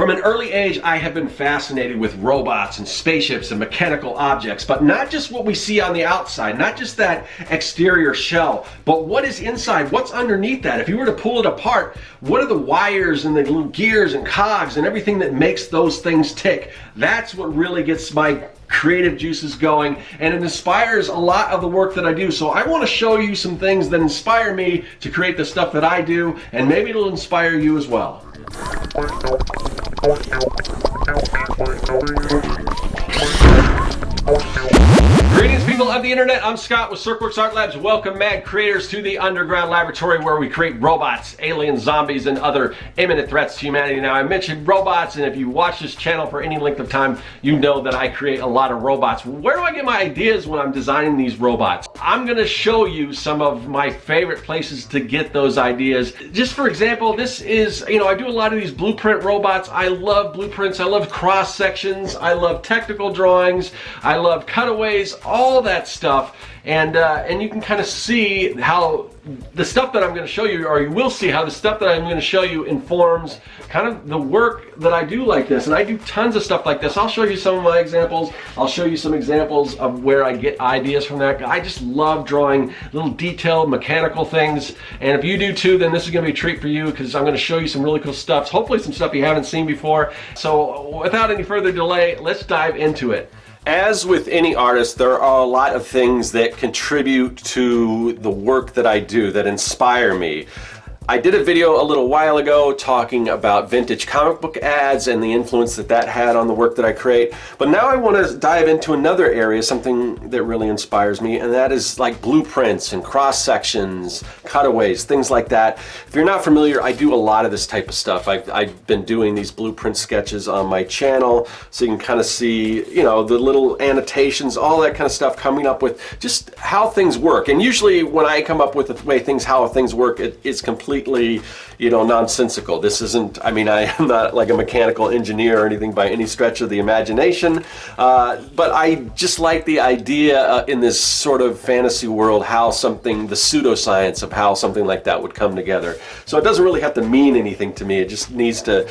From an early age, I have been fascinated with robots and spaceships and mechanical objects, but not just what we see on the outside, not just that exterior shell, but what is inside, what's underneath that. If you were to pull it apart, what are the wires and the little gears and cogs and everything that makes those things tick? That's what really gets my creative juices going, and it inspires a lot of the work that I do. So I want to show you some things that inspire me to create the stuff that I do, and maybe it'll inspire you as well. Greetings, people of the internet. I'm Scott with Serkworks Art Labs. Welcome, mad creators, to the underground laboratory where we create robots, aliens, zombies, and other imminent threats to humanity. Now, I mentioned robots, and if you watch this channel for any length of time, you know that I create a lot of robots. Where do I get my ideas when I'm designing these robots? I'm going to show you some of my favorite places to get those ideas. Just for example, this is, I do a lot of these blueprint robots. I love blueprints. I love cross sections. I love technical drawings. I love cutaways, all that stuff, and you can kind of see how the stuff that I'm going to show you, or you will see how the stuff that I'm going to show you informs kind of the work that I do like this. And I do tons of stuff like this. I'll show you some of my examples. I'll show you some examples of where I get ideas from that. I just love drawing little detailed mechanical things, and if you do too, then this is going to be a treat for you, because I'm going to show you some really cool stuff, hopefully some stuff you haven't seen before. So without any further delay, let's dive into it. As with any artist, there are a lot of things that contribute to the work that I do, that inspire me. I did a video a little while ago talking about vintage comic book ads and the influence that that had on the work that I create. But now I want to dive into another area, something that really inspires me, and that is like blueprints and cross sections, cutaways, things like that. If you're not familiar, I do a lot of this type of stuff. I've been doing these blueprint sketches on my channel, so you can kind of see, the little annotations, all that kind of stuff, coming up with just how things work. And usually when I come up with the way how things work, it's completely nonsensical. This isn't, I am not like a mechanical engineer or anything by any stretch of the imagination, but I just like the idea in this sort of fantasy world, how something, the pseudoscience of how something like that would come together. So it doesn't really have to mean anything to me. It just needs to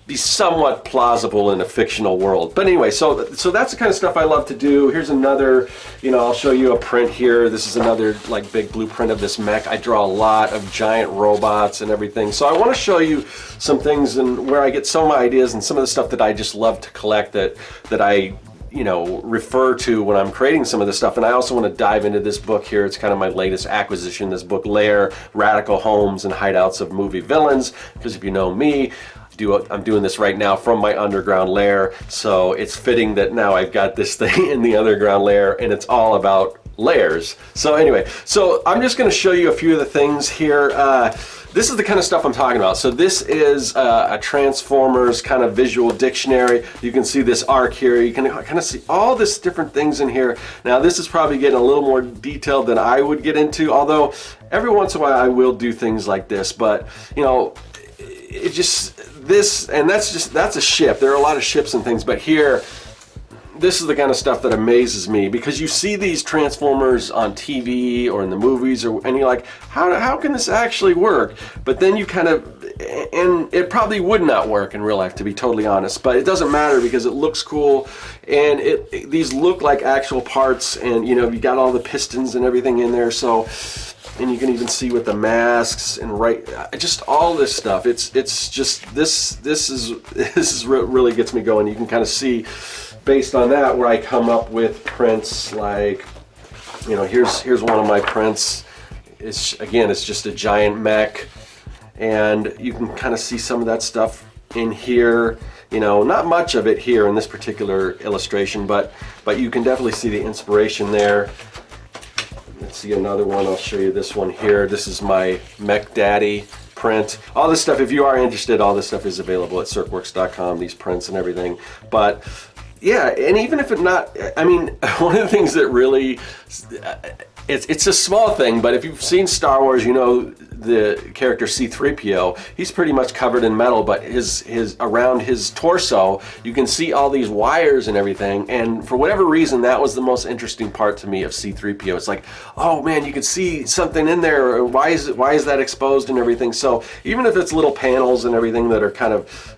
be somewhat plausible in a fictional world. But anyway, so that's the kind of stuff I love to do. Here's another, I'll show you a print here. This is another like big blueprint of this mech. I draw a lot of giant robots and everything. So I want to show you some things and where I get some of my ideas and some of the stuff that I just love to collect, that I refer to when I'm creating some of this stuff. And I also want to dive into this book here. It's kind of my latest acquisition, this book, Lair, Radical Homes and Hideouts of Movie Villains, because if you know me, I'm doing this right now from my underground lair, so it's fitting that now I've got this thing in the underground lair, and it's all about layers. So anyway, so I'm just going to show you a few of the things here. This is the kind of stuff I'm talking about. So this is a Transformers kind of visual dictionary. You can see this arc here. You can kind of see all this different things in here. Now this is probably getting a little more detailed than I would get into, although every once in a while I will do things like this. But it just, that's a ship. There are a lot of ships and things, but here, this is the kind of stuff that amazes me, because you see these Transformers on TV or in the movies, and you're like, how can this actually work? But then you and it probably would not work in real life, to be totally honest, but it doesn't matter because it looks cool, and these look like actual parts, and you got all the pistons and everything in there, and you can even see with the masks and just all this stuff. It's just this is really gets me going. You can kind of see based on that where I come up with prints like, here's one of my prints. It's just a giant mech, and you can kind of see some of that stuff in here. Not much of it here in this particular illustration, but you can definitely see the inspiration there. Let's see another one. I'll show you this one here. This is my Mech Daddy print. All this stuff, if you are interested, all this stuff is available at Serkworks.com, these prints and everything. But yeah, and even if it's not, one of the things that really, it's a small thing, but if you've seen Star Wars, the character C-3PO, he's pretty much covered in metal, but around his torso, you can see all these wires and everything, and for whatever reason, that was the most interesting part to me of C-3PO. It's like, oh man, you can see something in there, why is that exposed and everything? So even if it's little panels and everything that are kind of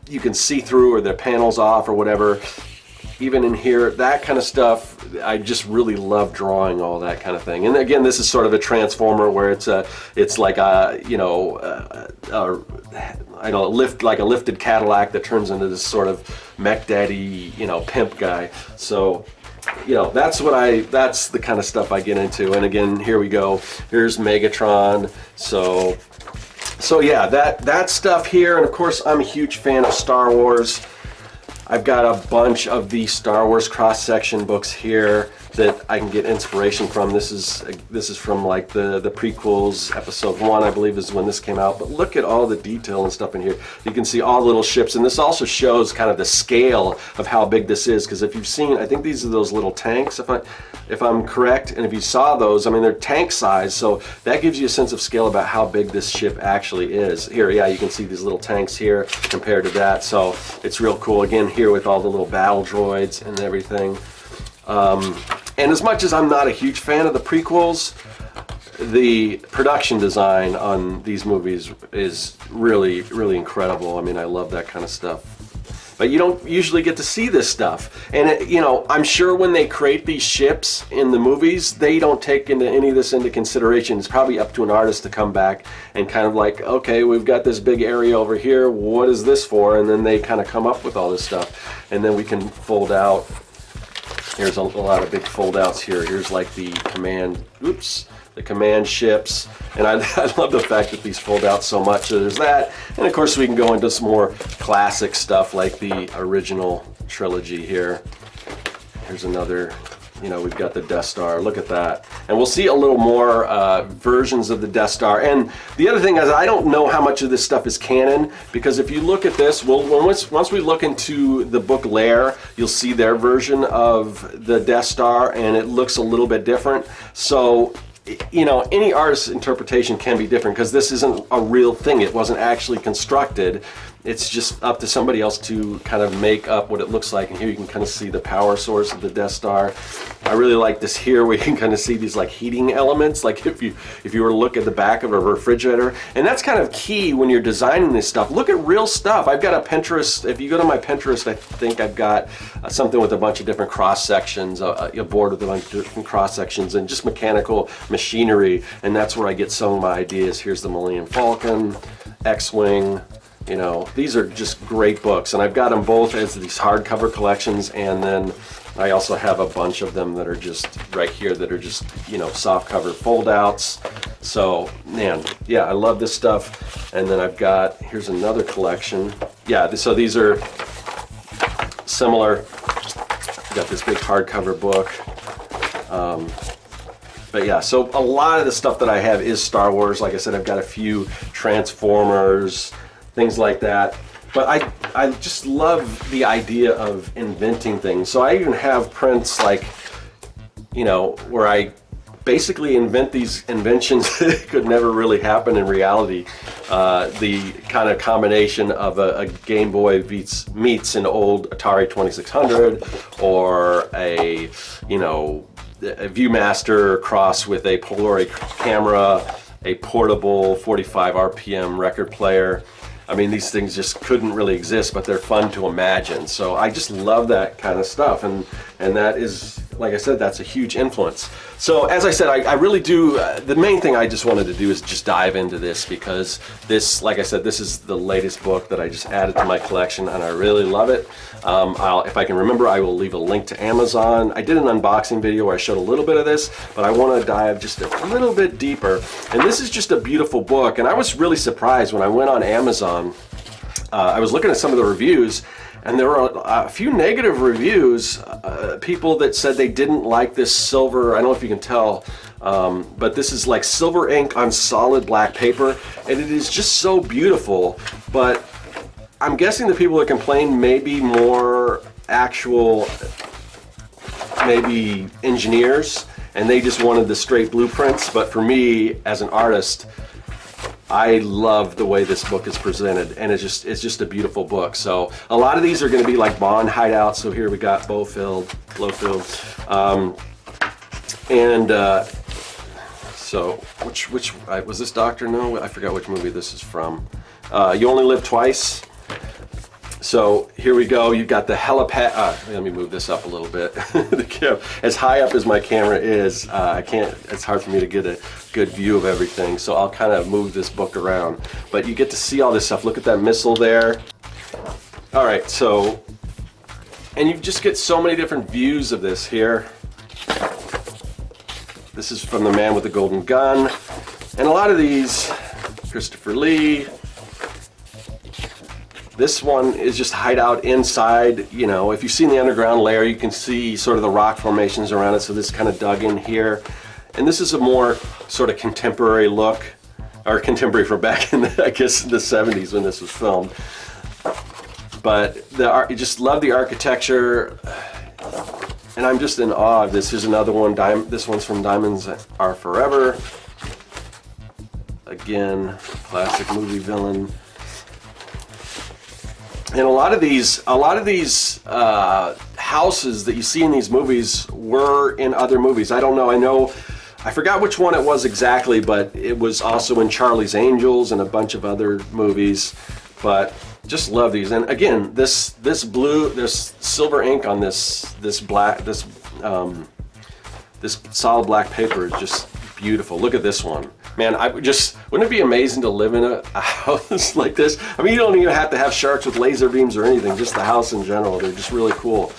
you can see through, or the panels off or whatever. Even in here, that kind of stuff, I just really love drawing all that kind of thing. And again, this is sort of a transformer where it's like a, you know, I don't know, like a lifted Cadillac that turns into this sort of mech daddy, you know, pimp guy. So, you know, that's the kind of stuff I get into. And again, here we go. Here's Megatron. So yeah, that stuff here. And of course, I'm a huge fan of Star Wars. I've got a bunch of the Star Wars cross-section books here that I can get inspiration from. This is from like the prequels. Episode 1, I believe, is when this came out. But look at all the detail and stuff in here. You can see all the little ships, and this also shows kind of the scale of how big this is. Because if you've seen, I think these are those little tanks, if I'm correct, and if you saw those, I mean, they're tank size, so that gives you a sense of scale about how big this ship actually is. Here, yeah, you can see these little tanks here compared to that, so it's real cool. Again, here with all the little battle droids and everything. And as much as I'm not a huge fan of the prequels, the production design on these movies is really, really incredible. I mean, I love that kind of stuff. But you don't usually get to see this stuff. And, you know, I'm sure when they create these ships in the movies, they don't take any of this into consideration. It's probably up to an artist to come back and kind of like, okay, we've got this big area over here. What is this for? And then they kind of come up with all this stuff. And then we can fold out. Here's a lot of big fold outs here. Here's like the command ships, and I love the fact that these fold out so much. So there's that, and of course we can go into some more classic stuff like the original trilogy here. Here's another, you know, we've got the Death Star. Look at that. And we'll see a little more versions of the Death Star. And the other thing is, I don't know how much of this stuff is canon, because if you look at this, once we look into the book Lair, you'll see their version of the Death Star, and it looks a little bit different. So, you know, any artist's interpretation can be different, because this isn't a real thing. It wasn't actually constructed. It's just up to somebody else to kind of make up what it looks like. And here you can kind of see the power source of the Death Star. I really like this here where you can kind of see these like heating elements, like if you were to look at the back of a refrigerator. And that's kind of key when you're designing this stuff. Look at real stuff. I've got a Pinterest. If you go to my Pinterest, I think I've got something with a bunch of different cross sections, a board with a bunch of different cross sections, and just mechanical machinery. And that's where I get some of my ideas. Here's the Millennium Falcon, X-Wing. You know, these are just great books, and I've got them both as these hardcover collections, and then I also have a bunch of them that are just right here that are just, you know, soft cover fold outs. So, man, yeah, I love this stuff. And then I've got, here's another collection. Yeah, so these are similar. I've got this big hardcover book. But yeah, so a lot of the stuff that I have is Star Wars. Like I said, I've got a few Transformers, things like that. But I just love the idea of inventing things. So I even have prints like, you know, where I basically invent these inventions that could never really happen in reality. The kind of combination of a Game Boy meets an old Atari 2600, or a, you know, a Viewmaster cross with a Polaroid camera, a portable 45 RPM record player. I mean, these things just couldn't really exist, but they're fun to imagine. So I just love that kind of stuff, and that is, like I said, that's a huge influence. So as I said, I really do, the main thing I just wanted to do is just dive into this, because this, like I said, this is the latest book that I just added to my collection, and I really love it. If I can remember, I will leave a link to Amazon. I did an unboxing video where I showed a little bit of this, but I want to dive just a little bit deeper. And this is just a beautiful book, and I was really surprised when I went on Amazon. I was looking at some of the reviews, and there were a few negative reviews, people that said they didn't like this silver, I don't know if you can tell, but this is like silver ink on solid black paper, and it is just so beautiful. But I'm guessing the people that complain may be more actual, maybe engineers, and they just wanted the straight blueprints. But for me, as an artist, I love the way this book is presented, and it's just a beautiful book. So a lot of these are going to be like Bond hideouts. So here we got Blowfield, so which was this Doctor No? I forgot which movie this is from. You Only Live Twice. So here we go. You've got the helipad. Let me move this up a little bit. As high up as my camera is, I can't. It's hard for me to get a good view of everything. So I'll kind of move this book around. But you get to see all this stuff. Look at that missile there. All right. So, and you just get so many different views of this here. This is from the man with the golden gun, and a lot of these, Christopher Lee. This one is just hideout inside. You know, if you've seen the underground layer, you can see sort of the rock formations around it. So this kind of dug in here. And this is a more sort of contemporary look, or contemporary for back in the, I guess, the 70s when this was filmed. But you just love the architecture. And I'm just in awe of this. Here's another one. This one's from Diamonds Are Forever. Again, classic movie villain. And a lot of these houses that you see in these movies were in other movies. I don't know. I forgot which one it was exactly, but it was also in Charlie's Angels and a bunch of other movies. But just love these. And again, this silver ink on this solid black paper is just beautiful. Look at this one. Man, wouldn't it be amazing to live in a house like this? I mean, you don't even have to have sharks with laser beams or anything, just the house in general. They're just really cool.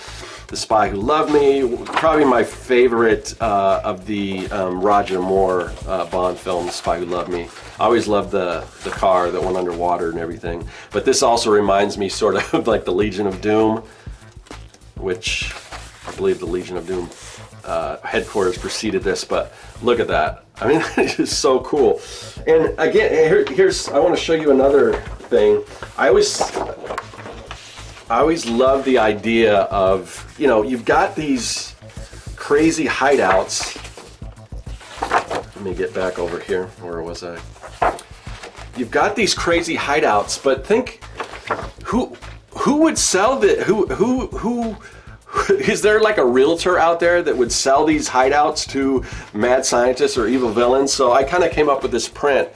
The Spy Who Loved Me, probably my favorite of the Roger Moore Bond film, The Spy Who Loved Me. I always loved the car that went underwater and everything. But this also reminds me sort of like the Legion of Doom, which I believe the Legion of Doom headquarters preceded this, but look at that. I mean, it's just so cool. And again, I want to show you another thing. I always love the idea of, you know, you've got these crazy hideouts. Let me get back over here. Where was I? You've got these crazy hideouts, but think, who would sell the who is there like a realtor out there that would sell these hideouts to mad scientists or evil villains? So I kind of came up with this print,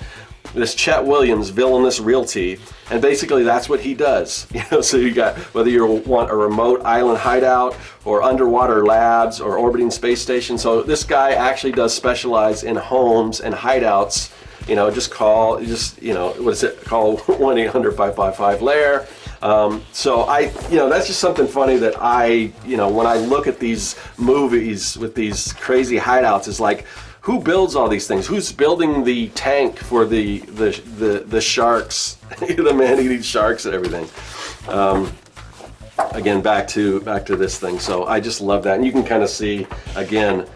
this Chet Williams Villainous Realty, and basically that's what he does. You know, so you got, whether you want a remote island hideout or underwater labs or orbiting space station. So this guy actually does specialize in homes and hideouts. You know, call 1-800-555-LAIR. So that's just something funny that when I look at these movies with these crazy hideouts, is like, who builds all these things? Who's building the tank for the sharks, the man-eating sharks and everything? Again, back to this thing. So I just love that, and you can kind of see again.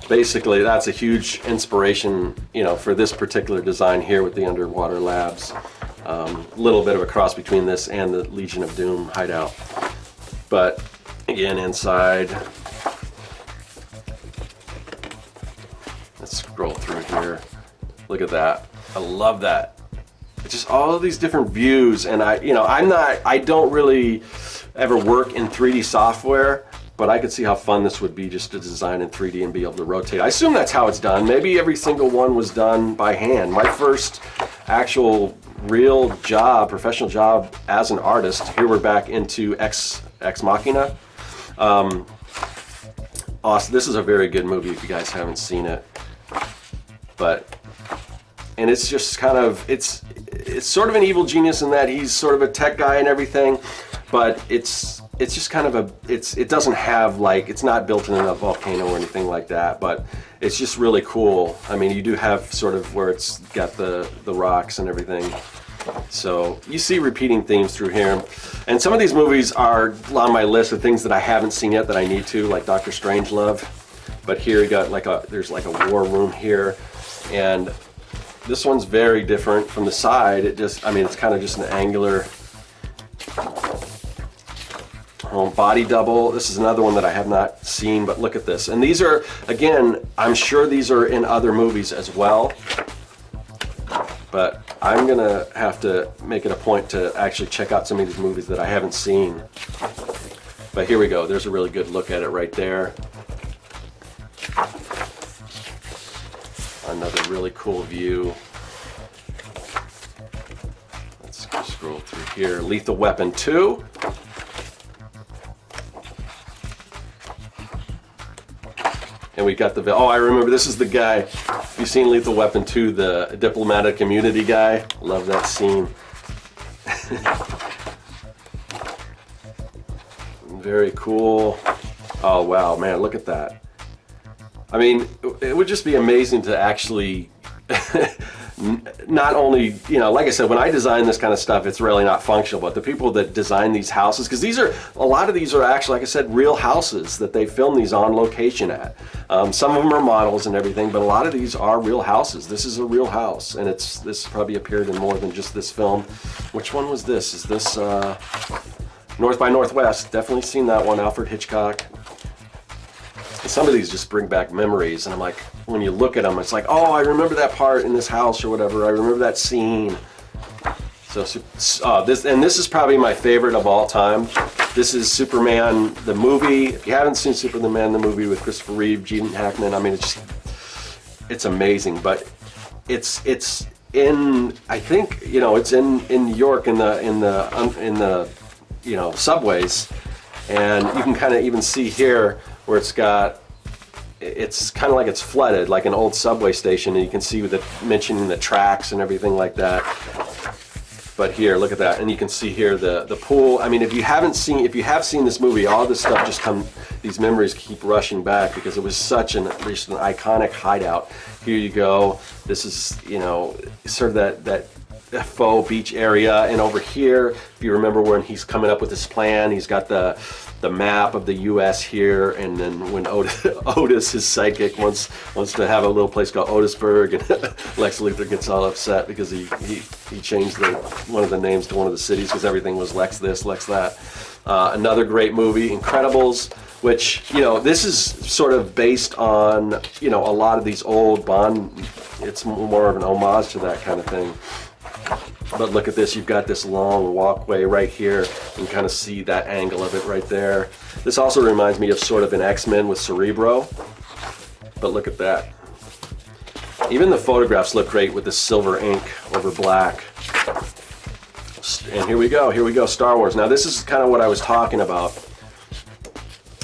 Basically, that's a huge inspiration, for this particular design here with the underwater labs. Little bit of a cross between this and the Legion of Doom hideout. But again, inside, let's scroll through here. Look at that. I love that. It's just all of these different views, and I don't really ever work in 3D software. But I could see how fun this would be just to design in 3D and be able to rotate. I assume that's how it's done. Maybe every single one was done by hand. My first actual real job, professional job as an artist, here we're back into Ex Machina. Awesome. This is a very good movie if you guys haven't seen it. And it's just kind of, it's sort of an evil genius in that he's sort of a tech guy and everything, but it's just kind of it doesn't have, like, it's not built in a volcano or anything like that, but it's just really cool. I mean, you do have sort of where it's got the rocks and everything. So you see repeating themes through here. And some of these movies are on my list of things that I haven't seen yet that I need to, like Dr. Strangelove. But here you got there's like a war room here. And this one's very different from the side. It's kind of just an angular body double. This is another one that I have not seen, but look at this. And these are, again, I'm sure these are in other movies as well, but I'm gonna have to make it a point to actually check out some of these movies that I haven't seen. But here we go. There's a really good look at it right there. Another really cool view. Let's scroll through here, Lethal Weapon 2. And we got the, oh, I remember, this is the guy, you've seen Lethal Weapon 2, the diplomatic immunity guy. Love that scene. Very cool. Oh, wow, man, look at that. I mean, it would just be amazing to actually not only, you know, like I said, when I design this kind of stuff, it's really not functional, but the people that design these houses, because these are, a lot of these are actually, like I said, real houses that they film these on location at. Some of them are models and everything, but a lot of these are real houses. This is a real house, and this probably appeared in more than just this film. Which one was this? Is this North by Northwest? Definitely seen that one, Alfred Hitchcock. Some of these just bring back memories, and I'm like, when you look at them, it's like, oh, I remember that part in this house or whatever. I remember that scene. So this is probably my favorite of all time. This is Superman the movie. If you haven't seen Superman the movie with Christopher Reeve, Gene Hackman, I mean, it's amazing. But it's in, I think, you know, it's in New York in the you know, subways, and you can kind of even see here where it's got, it's kind of like it's flooded, like an old subway station, and you can see with the mentioning the tracks and everything like that. But here, look at that, and you can see here the pool. I mean, if you have seen this movie, all this stuff just these memories keep rushing back because it was such an iconic hideout. Here you go. This is, you know, sort of that faux beach area, and over here, if you remember when he's coming up with his plan, he's got the map of the U.S. here, and then when Otis, his psychic, wants to have a little place called Otisburg, and Lex Luthor gets all upset because he changed one of the names to one of the cities because everything was Lex this, Lex that. Another great movie, Incredibles, which, you know, this is sort of based on, you know, a lot of these old Bond. It's more of an homage to that kind of thing. But look at this, you've got this long walkway right here. You can kind of see that angle of it right there. This also reminds me of sort of an X-Men with Cerebro. But look at that. Even the photographs look great with the silver ink over black. And here we go, Star Wars. Now this is kind of what I was talking about.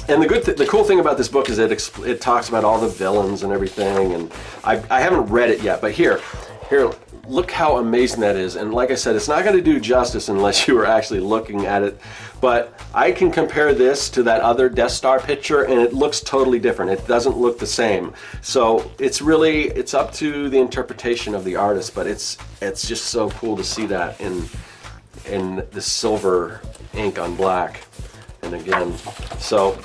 And the cool thing about this book is it talks about all the villains and everything. And I haven't read it yet, but here. Look how amazing that is. And like I said, it's not going to do justice unless you are actually looking at it. But I can compare this to that other Death Star picture, and it looks totally different. It doesn't look the same. So it's up to the interpretation of the artist, but it's just so cool to see that in the silver ink on black. And again, so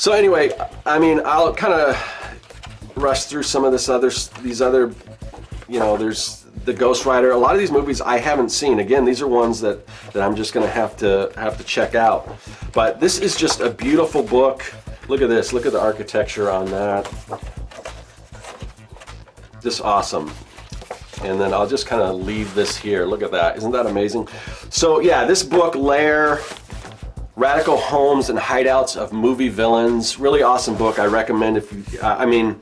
anyway, I mean, I'll kind of rush through some of these other, you know, there's the Ghost Rider. A lot of these movies I haven't seen. Again, these are ones that I'm just going to have to check out. But this is just a beautiful book. Look at this. Look at the architecture on that. Just awesome. And then I'll just kind of leave this here. Look at that. Isn't that amazing? So yeah, this book, Lair, Radical Homes and Hideouts of Movie Villains. Really awesome book. I recommend if you, I mean,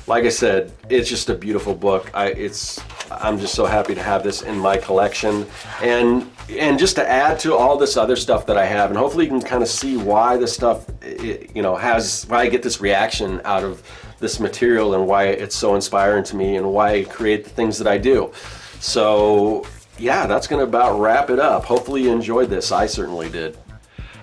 like I said, it's just a beautiful book. I'm just so happy to have this in my collection, and just to add to all this other stuff that I have, and hopefully you can kind of see why this stuff, you know, why I get this reaction out of this material, and why it's so inspiring to me, and why I create the things that I do. So yeah, that's gonna about wrap it up. Hopefully you enjoyed this. I certainly did.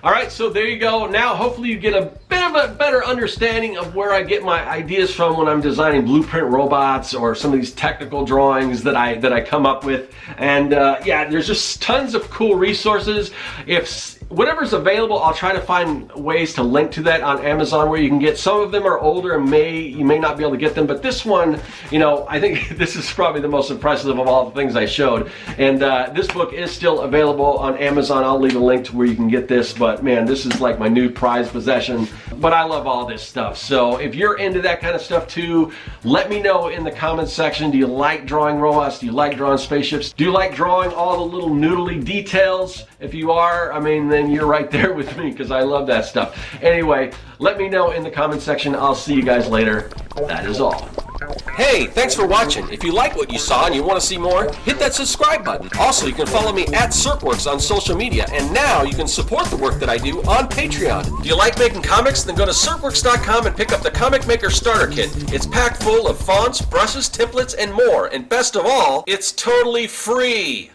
All right, so there you go. Now hopefully you get a bit of a better understanding of where I get my ideas from when I'm designing blueprint robots or some of these technical drawings that I come up with. And yeah, there's just tons of cool resources. If whatever's available, I'll try to find ways to link to that on Amazon where you can get. Some of them are older and you may not be able to get them, but this one, you know, I think this is probably the most impressive of all the things I showed. And this book is still available on Amazon. I'll leave a link to where you can get this, but man, this is like my new prized possession. But I love all this stuff. So if you're into that kind of stuff too, let me know in the comments section. Do you like drawing robots? Do you like drawing spaceships? Do you like drawing all the little noodly details? If you are, I mean, then you're right there with me, because I love that stuff. Anyway, let me know in the comment section. I'll see you guys later. That is all. Hey, thanks for watching. If you like what you saw and you want to see more, hit that subscribe button. Also, you can follow me at Serkworks on social media, and now you can support the work that I do on Patreon. Do you like making comics? Then go to Serkworks.com and pick up the Comic Maker Starter Kit. It's packed full of fonts, brushes, templates, and more. And best of all, it's totally free.